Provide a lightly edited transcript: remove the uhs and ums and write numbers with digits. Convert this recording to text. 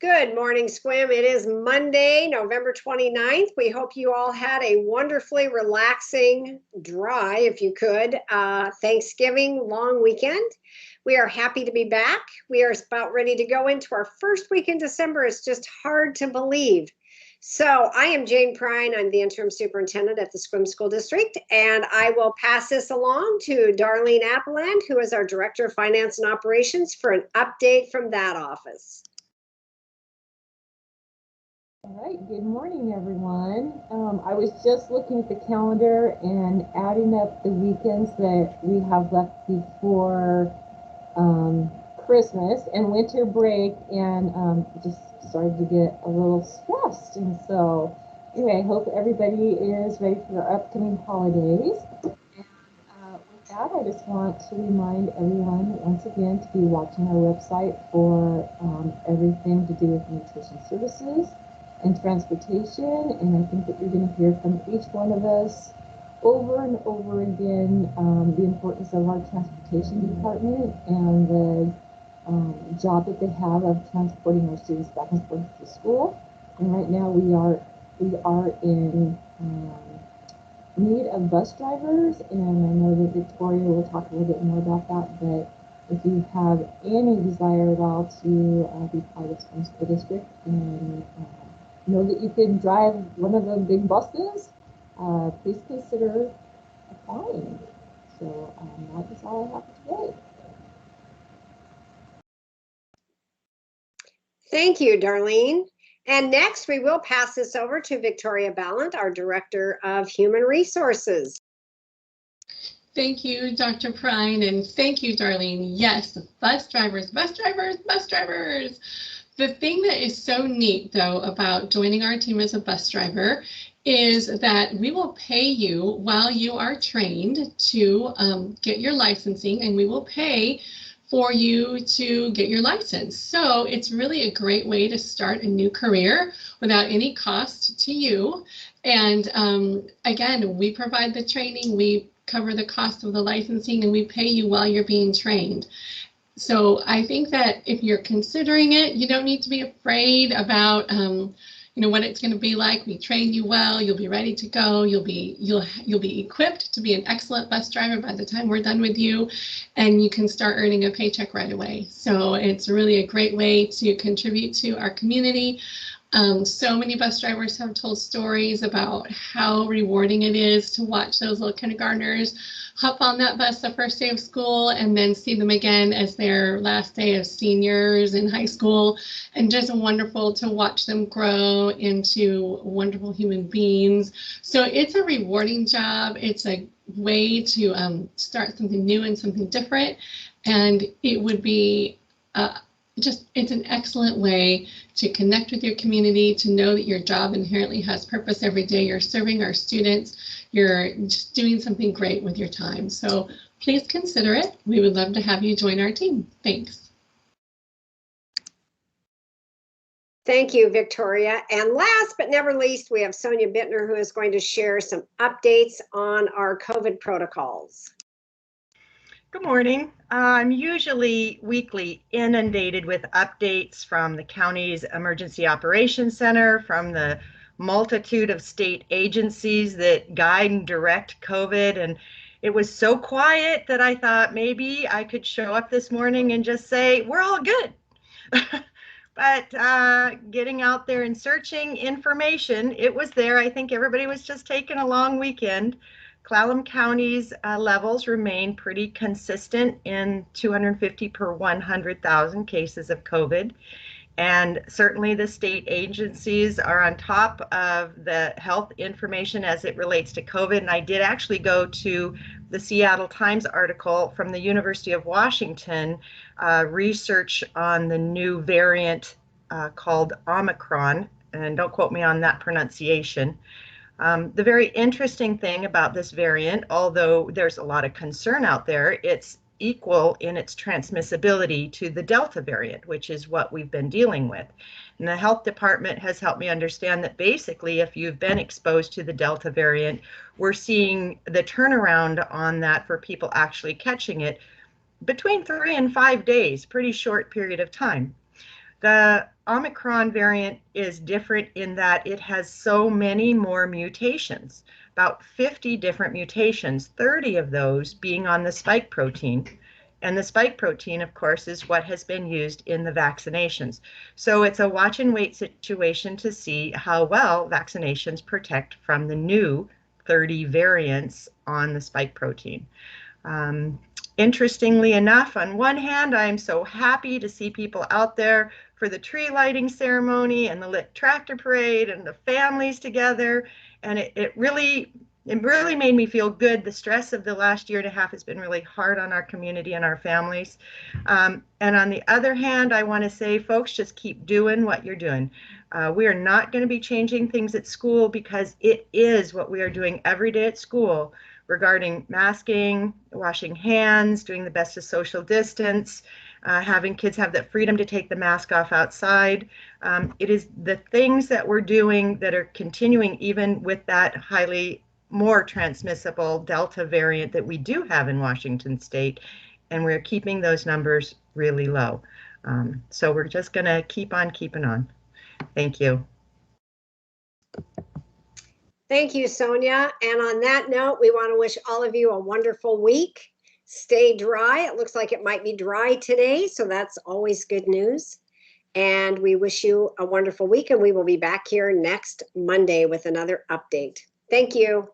Good morning, Sequim. It is Monday, November 29th. We hope you all had a wonderfully relaxing, dry, if you could, Thanksgiving long weekend. We are happy to be back. We are about ready to go into our first week in December. It's just hard to believe. So I am Jane Prine. I'm the interim superintendent at the Sequim School District, and I will pass this along to Darlene Appeland, who is our Director of Finance and Operations, for an update from that office. All right, good morning, everyone. I was just looking at the calendar and adding up the weekends that we have left before Christmas and winter break, and just started to get a little stressed. And so, anyway, I hope everybody is ready for their upcoming holidays. And with that, I just want to remind everyone once again to be watching our website for everything to do with nutrition services and transportation, and I think that you're going to hear from each one of us over and over again the importance of our transportation department and the job that they have of transporting our students back and forth to school. And right now we are in need of bus drivers, and I know that Victoria will talk a little bit more about that, but if you have any desire at all to be part of Sequim School District and know that you can drive one of the big buses, please consider applying. So that is all I have today. Thank you, Darlene. And next, we will pass this over to Victoria Balint, our Director of Human Resources. Thank you, Dr. Prine, and thank you, Darlene. Yes, bus drivers, bus drivers, bus drivers. The thing that is so neat, though, about joining our team as a bus driver is that we will pay you while you are trained to get your licensing, and we will pay for you to get your license. So it's really a great way to start a new career without any cost to you. And again, we provide the training, we cover the cost of the licensing, and we pay you while you're being trained. So I think that if you're considering it, you don't need to be afraid about, what it's going to be like. We train you well. You'll be ready to go. You'll be equipped to be an excellent bus driver by the time we're done with you, and you can start earning a paycheck right away. So it's really a great way to contribute to our community. So many bus drivers have told stories about how rewarding it is to watch those little kindergartners hop on that bus the first day of school and then see them again as their last day as seniors in high school, and just wonderful to watch them grow into wonderful human beings. So it's a rewarding job. It's a way to start something new and something different, and it would be it's an excellent way to connect with your community, to know that your job inherently has purpose every day. You're serving our students. You're just doing something great with your time. So please consider it. We would love to have you join our team. Thanks. Thank you, Victoria. And last but never least, we have Sonia Bittner, who is going to share some updates on our COVID protocols. Good morning. I'm usually weekly inundated with updates from the county's Emergency Operations Center, from the multitude of state agencies that guide and direct COVID. And it was so quiet that I thought maybe I could show up this morning and just say, we're all good. But getting out there and searching information, it was there. I think everybody was just taking a long weekend. Clallam County's levels remain pretty consistent in 250 per 100,000 cases of COVID. And certainly the state agencies are on top of the health information as it relates to COVID. And I did actually go to the Seattle Times article from the University of Washington, research on the new variant called Omicron. And don't quote me on that pronunciation. The very interesting thing about this variant, although there's a lot of concern out there, it's equal in its transmissibility to the Delta variant, which is what we've been dealing with. And the health department has helped me understand that basically if you've been exposed to the Delta variant, we're seeing the turnaround on that for people actually catching it between 3 and 5 days, pretty short period of time. The Omicron variant is different in that it has so many more mutations, about 50 different mutations, 30 of those being on the spike protein. And the spike protein, of course, is what has been used in the vaccinations. So it's a watch and wait situation to see how well vaccinations protect from the new 30 variants on the spike protein. Interestingly enough, on one hand, I'm so happy to see people out there for the tree lighting ceremony and the lit tractor parade and the families together. And it really made me feel good. The stress of the last year and a half has been really hard on our community and our families. And on the other hand, I want to say, folks, just keep doing what you're doing. We are not going to be changing things at school because it is what we are doing every day at school regarding masking, washing hands, doing the best to social distance, having kids have that freedom to take the mask off outside. It is the things that we're doing that are continuing even with that highly more transmissible Delta variant that we do have in Washington State, and we're keeping those numbers really low. So we're just going to keep on keeping on. Thank you. Thank you, Sonia. And on that note, we want to wish all of you a wonderful week. Stay dry. It looks like it might be dry today, so that's always good news. And we wish you a wonderful week, and we will be back here next Monday with another update. Thank you.